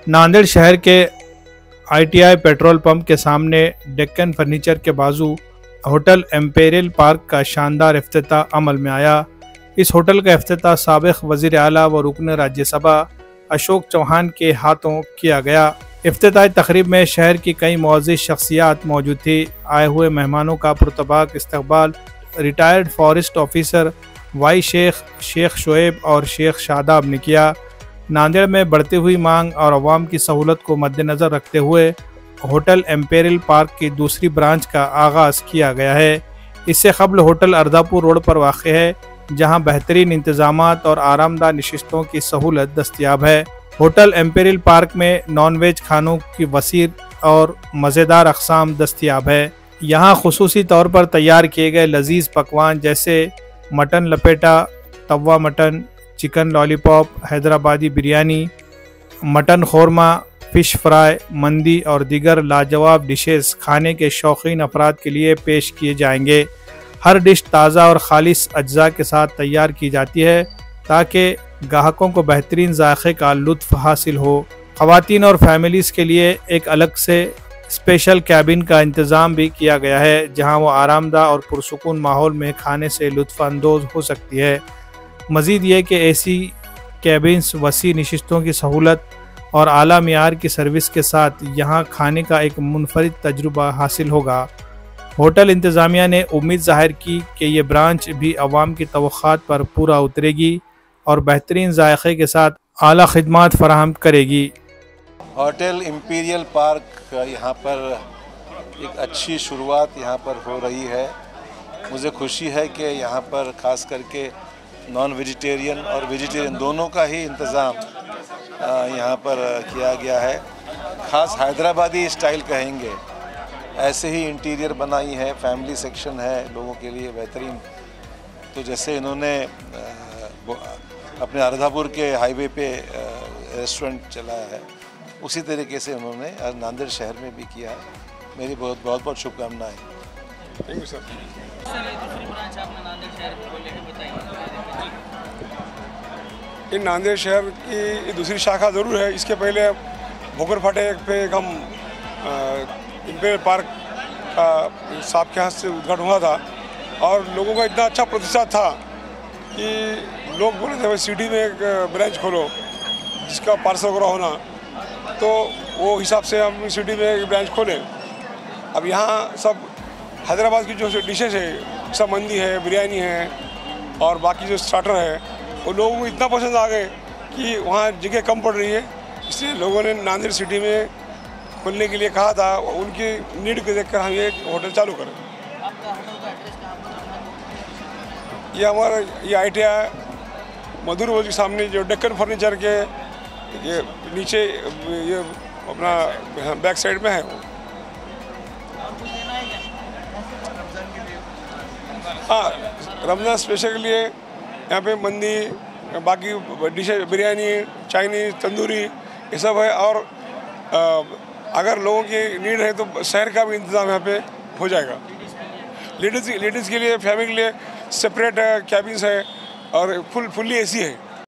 नांदेड़ शहर के ITI petrol pump के सामने डेक्कन फर्नीचर के बाजू होटल एम्पेरियल पार्क का शानदार इफ्तिताह अमल में आया। इस होटल का इफ्तिताह साबिक़ वज़ीर आला व रुकन राज्यसभा अशोक चौहान के हाथों किया गया। इफ्तिताही तकरीब में शहर की कई मुअज़्ज़िज़ शख्सियात मौजूद थी। आए हुए मेहमानों का पुरतबाक इस्तकबाल retired forest officer Y Sheikh Shoaib और शेख शादाब ने किया। नांदेड़ में बढ़ती हुई मांग और अवाम की सहूलत को मद्देनज़र रखते हुए होटल एम्पेरियल पार्क की दूसरी ब्रांच का आगाज़ किया गया है। इससे कबल होटल अर्दापुर रोड पर वाक़ है, जहां बेहतरीन इंतज़ामात और आरामदाह नशिस्तों की सहूलत दस्तयाब है। होटल एम्पेरियल पार्क में नॉन वेज खानों की वसीर और मज़ेदार अक़साम दस्तयाब है। यहाँ खुसूसी तौर पर तैयार किए गए लजीज पकवान जैसे मटन लपेटा, तवा mutton, chicken lollipop, Hyderabadi biryani, mutton korma, fish fry, मंदी और दीगर लाजवाब डिशेस खाने के शौकीन अफराद के लिए पेश किए जाएंगे। हर डिश ताज़ा और खालिस अज्जा के साथ तैयार की जाती है ताकि ग्राहकों को बेहतरीन जायक़े का लुत्फ़ हासिल हो। ख़वातीन और फैमिलीज़ के लिए एक अलग से स्पेशल कैबिन का इंतज़ाम भी किया गया है, जहां वो आरामदाह और पुरसुकून माहौल में खाने से लुत्फ़अंदोज़ हो सकती है। मज़ीद ये कि AC कैबिन्स, वसी नशिस्तों की सहूलत और आला मियार की सर्विस के साथ यहाँ खाने का एक मुनफरिद तजुर्बा हासिल होगा। होटल इंतज़ामिया ने उम्मीद ज़ाहिर की कि ये ब्रांच भी अवाम की तवक्कात पर पूरा उतरेगी और बेहतरीन जायक़े के साथ आला खिदमात फराहम करेगी। होटल इम्पीरियल पार्क यहाँ पर एक अच्छी शुरुआत यहाँ पर हो रही है। मुझे खुशी है कि यहाँ पर ख़ास करके नॉन वेजिटेरियन और वेजिटेरियन दोनों का ही इंतज़ाम यहाँ पर किया गया है। ख़ास हैदराबादी स्टाइल कहेंगे, ऐसे ही इंटीरियर बनाई है, फैमिली सेक्शन है लोगों के लिए बेहतरीन। तो जैसे इन्होंने अपने अर्दापुर के हाईवे पे रेस्टोरेंट चलाया है, उसी तरीके से उन्होंने नांदेड़ शहर में भी किया है। मेरी बहुत बहुत शुभकामनाएं। Thank you sir. इन नांदेड़ शहर की दूसरी शाखा ज़रूर है। इसके पहले भोकर फाटे पे एक हम इम्पेरियल पार्क का साहब के हाथ से उद्घाटन हुआ था और लोगों का इतना अच्छा प्रतिसाद था कि लोग बोले थे सिटी में एक ब्रांच खोलो जिसका पार्सल वगैरह होना, तो वो हिसाब से हम सिटी में एक ब्रांच खोलें। अब यहाँ सब हैदराबाद की जो डिशेज है, सब मंदी है, बिरयानी है और बाकी जो स्टार्टर है, वो लोगों को इतना पसंद आ गए कि वहाँ जगह कम पड़ रही है, इसलिए लोगों ने नांदेड़ सिटी में खोलने के लिए कहा था। उनकी नीड को देखकर हम ये होटल चालू करें। ये हमारा ITI मधुर रोड के सामने जो डेक्कन फर्नीचर के ये नीचे ये अपना बैक साइड में है वो। हाँ, रमज़ान स्पेशल के लिए यहाँ पे मंदी, बाकी डिशेज, बिरयानी, चाइनीज़, तंदूरी, ये सब है। और अगर लोगों की नीड है तो शहर का भी इंतज़ाम यहाँ पे हो जाएगा। लेडीज़ के लिए, फैमिली के लिए सेपरेट कैबिन्स है और फुल्ली AC है।